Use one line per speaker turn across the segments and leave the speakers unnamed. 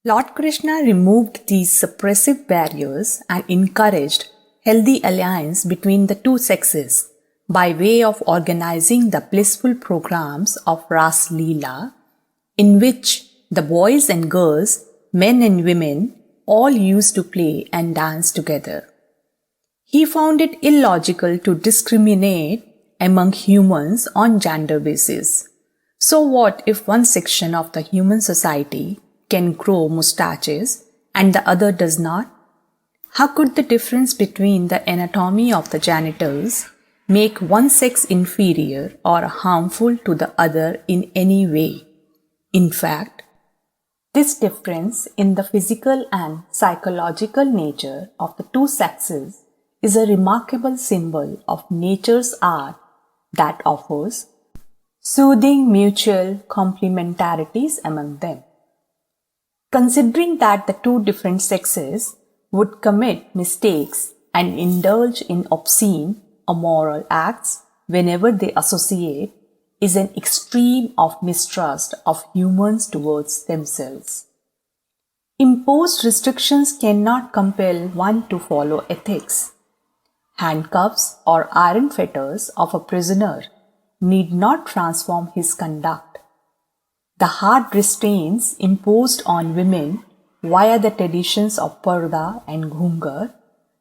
Lord Krishna removed these suppressive barriers and encouraged healthy alliance between the two sexes by way of organizing the blissful programs of Ras Leela, in which the boys and girls, men and women, all used to play and dance together. He found it illogical to discriminate among humans on gender basis. So what if one section of the human society can grow mustaches and the other does not? How could the difference between the anatomy of the genitals make one sex inferior or harmful to the other in any way? In fact, this difference in the physical and psychological nature of the two sexes is a remarkable symbol of nature's art that offers soothing mutual complementarities among them. Considering that the two different sexes would commit mistakes and indulge in obscene, immoral acts whenever they associate is an extreme of mistrust of humans towards themselves. Imposed restrictions cannot compel one to follow ethics. Handcuffs or iron fetters of a prisoner need not transform his conduct. The hard restraints imposed on women via the traditions of parda and ghungar,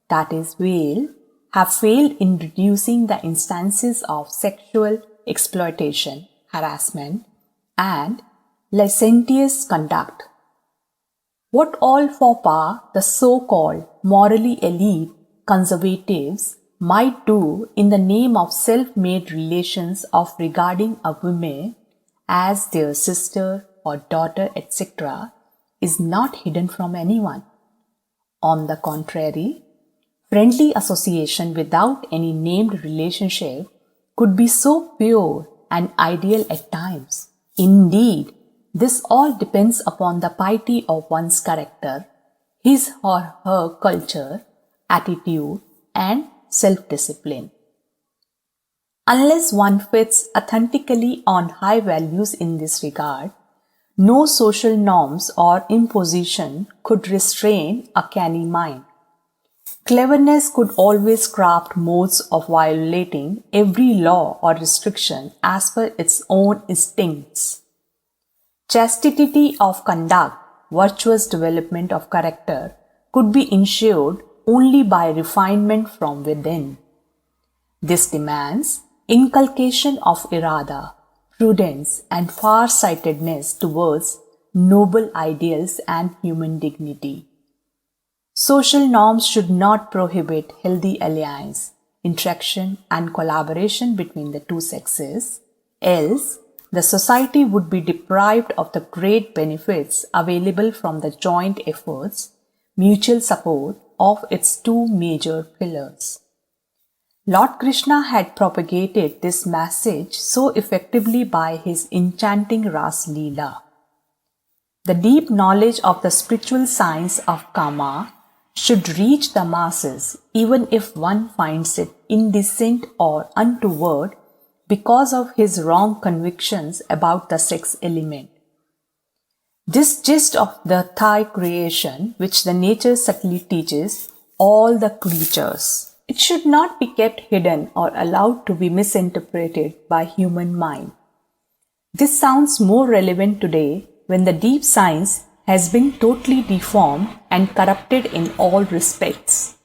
that is veil, have failed in reducing the instances of sexual exploitation, harassment, and licentious conduct. What all faux pas the so-called morally elite conservatives might do in the name of self-made relations of regarding a woman as their sister or daughter, etc., is not hidden from anyone. On the contrary, friendly association without any named relationship could be so pure and ideal at times. Indeed, this all depends upon the piety of one's character, his or her culture, attitude, and self-discipline. Unless one fits authentically on high values in this regard, no social norms or imposition could restrain a canny mind. Cleverness could always craft modes of violating every law or restriction as per its own instincts. Chastity of conduct, virtuous development of character could be ensured only by refinement from within. This demands inculcation of irada, prudence, and far-sightedness towards noble ideals and human dignity. Social norms should not prohibit healthy alliance, interaction, and collaboration between the two sexes, else the society would be deprived of the great benefits available from the joint efforts, mutual support of its two major pillars. Lord Krishna had propagated this message so effectively by his enchanting Ras Leela. The deep knowledge of the spiritual science of Kama should reach the masses even if one finds it indecent or untoward because of his wrong convictions about the sex element. This gist of the Thai creation, which the nature subtly teaches all the creatures, it should not be kept hidden or allowed to be misinterpreted by human mind. This sounds more relevant today when the deep science has been totally deformed and corrupted in all respects.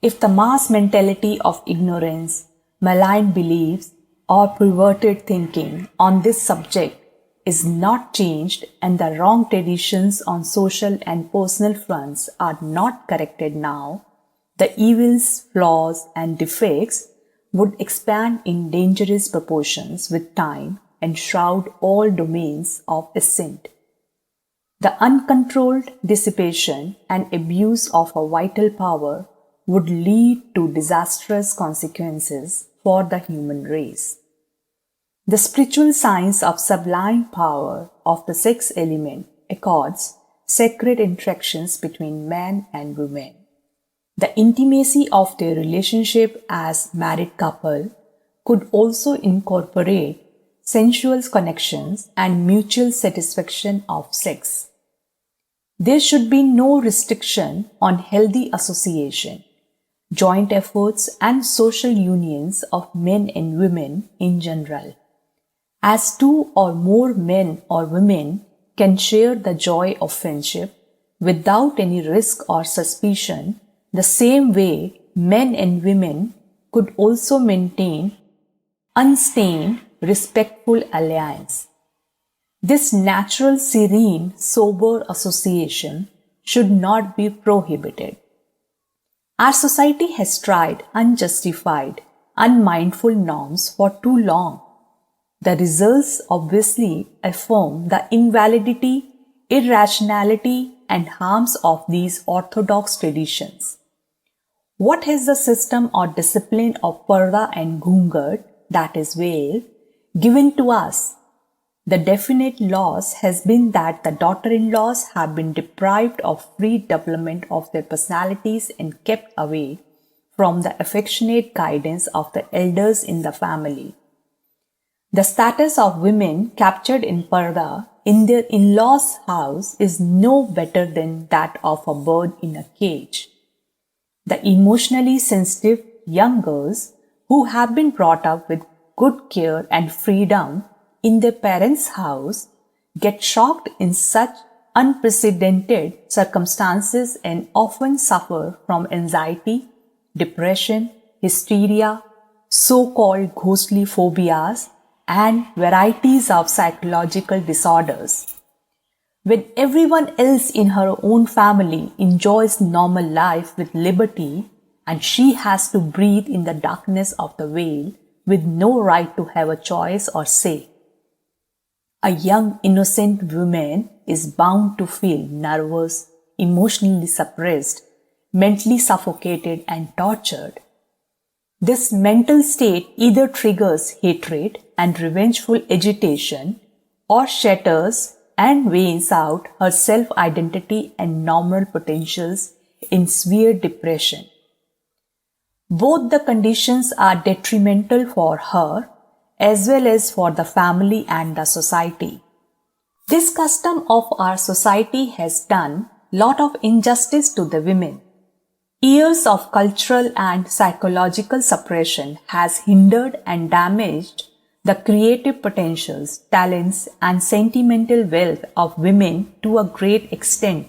If the mass mentality of ignorance, malign beliefs, or perverted thinking on this subject is not changed and the wrong traditions on social and personal fronts are not corrected now, the evils, flaws, and defects would expand in dangerous proportions with time and shroud all domains of assent. The uncontrolled dissipation and abuse of a vital power would lead to disastrous consequences for the human race. The spiritual science of sublime power of the sex element accords sacred interactions between man and woman. The intimacy of their relationship as married couple could also incorporate sensual connections and mutual satisfaction of sex. There should be no restriction on healthy association, joint efforts, and social unions of men and women in general. As two or more men or women can share the joy of friendship without any risk or suspicion, the same way men and women could also maintain unstained, respectful alliance. This natural, serene, sober association should not be prohibited. Our society has tried unjustified, unmindful norms for too long. The results obviously affirm the invalidity, irrationality, and harms of these orthodox traditions. What has the system or discipline of parda and ghungat, that is veil, given to us? The definite loss has been that the daughter-in-laws have been deprived of free development of their personalities and kept away from the affectionate guidance of the elders in the family. The status of women captured in parda in their in-laws' house is no better than that of a bird in a cage. The emotionally sensitive young girls who have been brought up with good care and freedom in their parents' house get shocked in such unprecedented circumstances and often suffer from anxiety, depression, hysteria, so-called ghostly phobias, and varieties of psychological disorders. When everyone else in her own family enjoys normal life with liberty and she has to breathe in the darkness of the veil with no right to have a choice or say, a young innocent woman is bound to feel nervous, emotionally suppressed, mentally suffocated and tortured. This mental state either triggers hatred and revengeful agitation or shatters and weighs out her self-identity and normal potentials in severe depression. Both the conditions are detrimental for her as well as for the family and the society. This custom of our society has done a lot of injustice to the women. Years of cultural and psychological suppression has hindered and damaged the creative potentials, talents, and sentimental wealth of women to a great extent.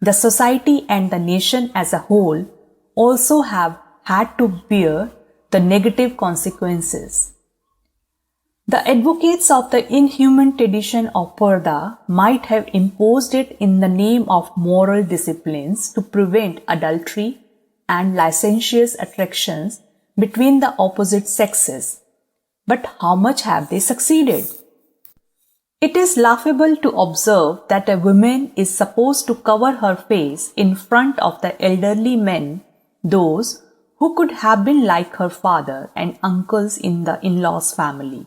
The society and the nation as a whole also have had to bear the negative consequences. The advocates of the inhuman tradition of parda might have imposed it in the name of moral disciplines to prevent adultery and licentious attractions between the opposite sexes. But how much have they succeeded? It is laughable to observe that a woman is supposed to cover her face in front of the elderly men, those who could have been like her father and uncles in the in-laws family.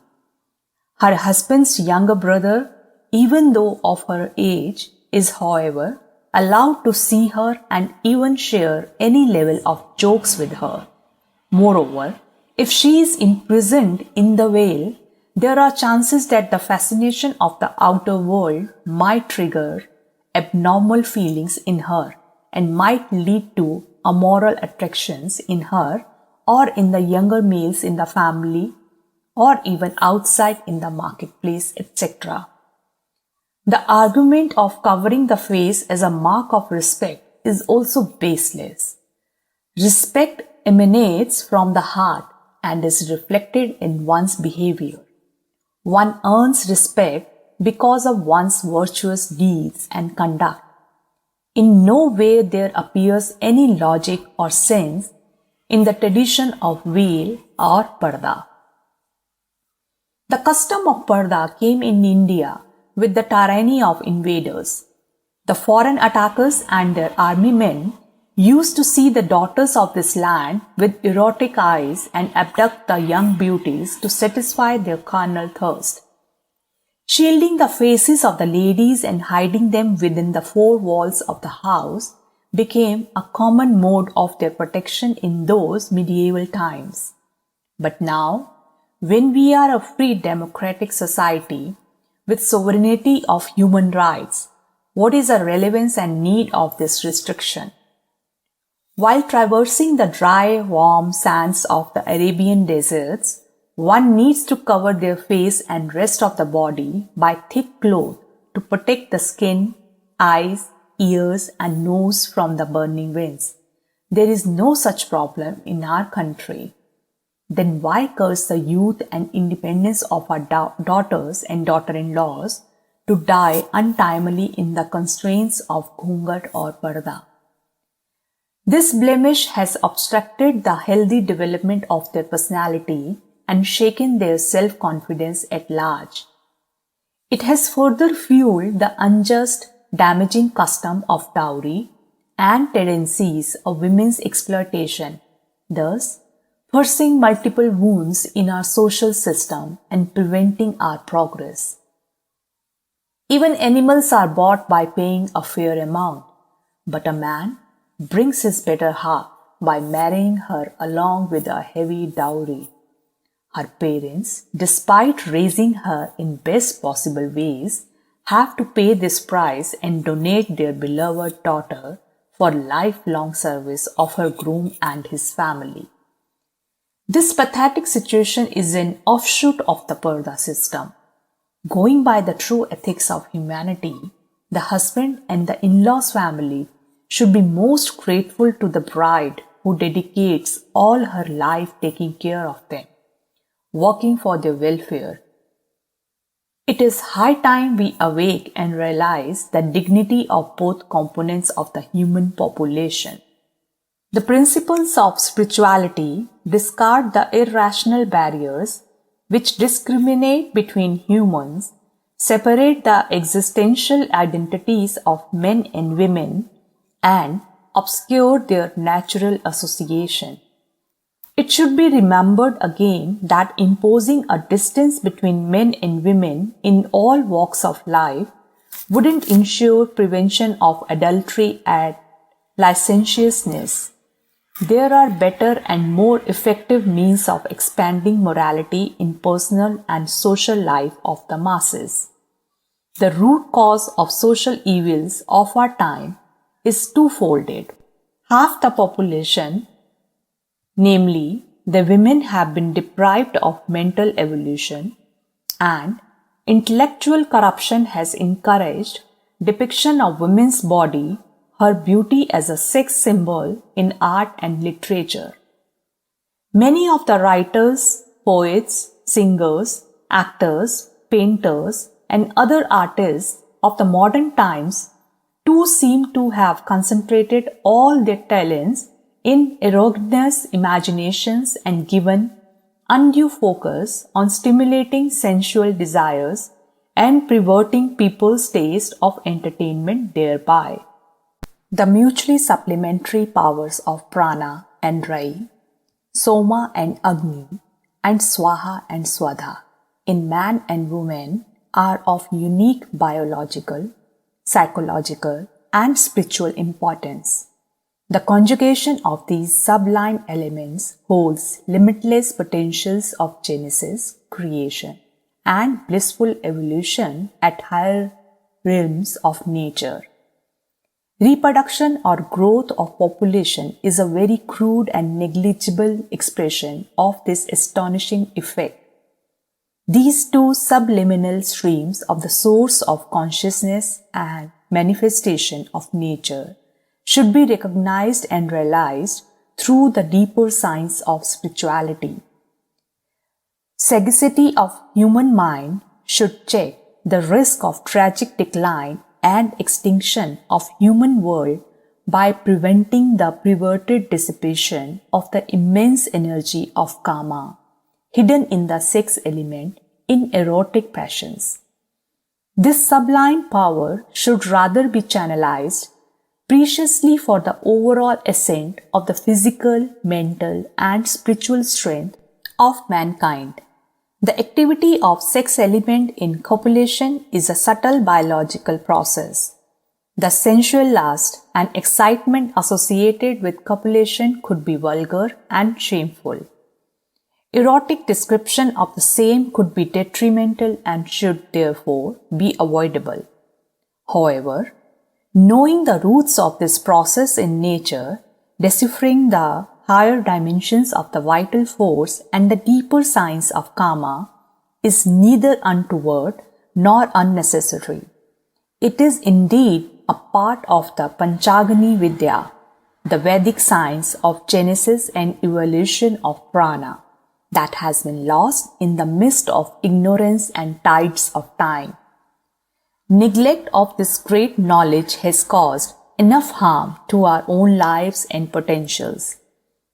Her husband's younger brother, even though of her age, is however allowed to see her and even share any level of jokes with her. Moreover, if she is imprisoned in the veil, there are chances that the fascination of the outer world might trigger abnormal feelings in her and might lead to immoral attractions in her or in the younger males in the family or even outside in the marketplace, etc. The argument of covering the face as a mark of respect is also baseless. Respect emanates from the heart and is reflected in one's behavior. One earns respect because of one's virtuous deeds and conduct. In no way there appears any logic or sense in the tradition of veil or parda. The custom of parda came in India with the tyranny of invaders. The foreign attackers and their army men used to see the daughters of this land with erotic eyes and abduct the young beauties to satisfy their carnal thirst. Shielding the faces of the ladies and hiding them within the four walls of the house became a common mode of their protection in those medieval times. But now, when we are a free democratic society with sovereignty of human rights, What is the relevance and need of this restriction? While traversing the dry, warm sands of the Arabian deserts, one needs to cover their face and rest of the body by thick cloth to protect the skin, eyes, ears, and nose from the burning winds. There is no such problem in our country. Then why curse the youth and independence of our daughters and daughter-in-laws to die untimely in the constraints of ghungat or parda? This blemish has obstructed the healthy development of their personality and shaken their self-confidence at large. It has further fueled the unjust, damaging custom of dowry and tendencies of women's exploitation, thus forcing multiple wounds in our social system and preventing our progress. Even animals are bought by paying a fair amount, but a man brings his better half by marrying her along with a heavy dowry. Her parents, despite raising her in best possible ways, have to pay this price and donate their beloved daughter for lifelong service of her groom and his family. This pathetic situation is an offshoot of the Parda system. Going by the true ethics of humanity, the husband and the in-laws family should be most grateful to the bride who dedicates all her life taking care of them, working for their welfare. It is high time we awake and realize the dignity of both components of the human population. The principles of spirituality discard the irrational barriers which discriminate between humans, separate the existential identities of men and women, and obscure their natural association. It should be remembered again that imposing a distance between men and women in all walks of life wouldn't ensure prevention of adultery and licentiousness. There are better and more effective means of expanding morality in personal and social life of the masses. The root cause of social evils of our time is twofolded. Half the population, namely the women, have been deprived of mental evolution, and intellectual corruption has encouraged depiction of women's body, her beauty as a sex symbol in art and literature. Many of the writers, poets, singers, actors, painters, and other artists of the modern times too seem to have concentrated all their talents in erogenous imaginations and given undue focus on stimulating sensual desires and perverting people's taste of entertainment thereby. The mutually supplementary powers of prana and rai, soma and agni, and swaha and swadha in man and woman are of unique biological, psychological, and spiritual importance. The conjugation of these sublime elements holds limitless potentials of genesis, creation, and blissful evolution at higher realms of nature. Reproduction or growth of population is a very crude and negligible expression of this astonishing effect. These two subliminal streams of the source of consciousness and manifestation of nature should be recognized and realized through the deeper science of spirituality. Sagacity of human mind should check the risk of tragic decline and extinction of human world by preventing the perverted dissipation of the immense energy of kama hidden in the sex element in erotic passions. This sublime power should rather be channelized preciously for the overall ascent of the physical, mental, and spiritual strength of mankind. The activity of sex element in copulation is a subtle biological process. The sensual lust and excitement associated with copulation could be vulgar and shameful. Erotic description of the same could be detrimental and should therefore be avoidable. However, Knowing the roots of this process in nature, deciphering the higher dimensions of the vital force and the deeper science of karma is neither untoward nor unnecessary. It is indeed a part of the Panchagani Vidya, the Vedic science of genesis and evolution of prana, that has been lost in the mist of ignorance and tides of time. Neglect of this great knowledge has caused enough harm to our own lives and potentials.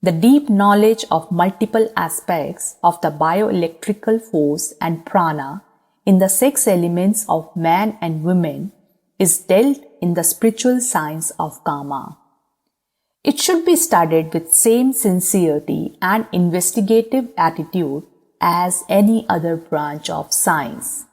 The deep knowledge of multiple aspects of the bioelectrical force and prana in the 6 elements of man and woman is dealt in the spiritual science of karma. It should be studied with same sincerity and investigative attitude as any other branch of science.